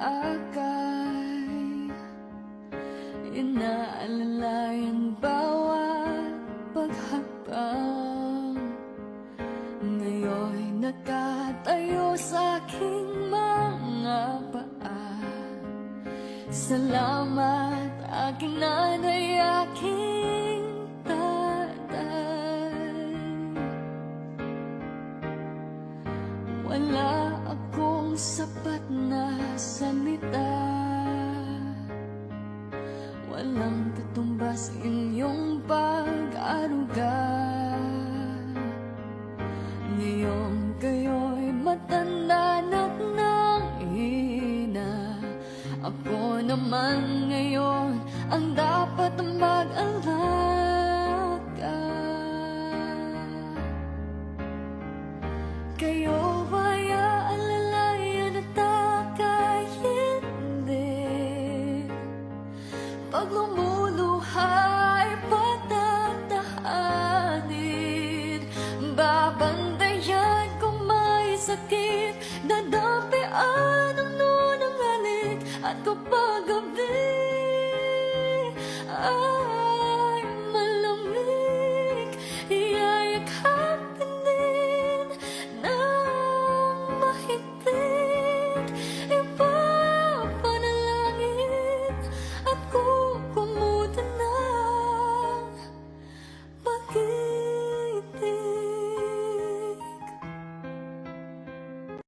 akay inaalalayan bawat paghakbang. Ngayon'y nakatayo sa aking mga paa. Salamat aking nanay, aking tatay. Wala akong sapat na salita, walang katumbas inyong pag-aruga. Ngayong kayo'y matanda na't nanghina, ako naman ngayon ang dapat mag-alaga. Kayo ba'y aalalayan at aka'y hindi? Pag lumuluha'y patatahanin, babantayan kung may sakit, dadampian ang nunang halik at kapag gabi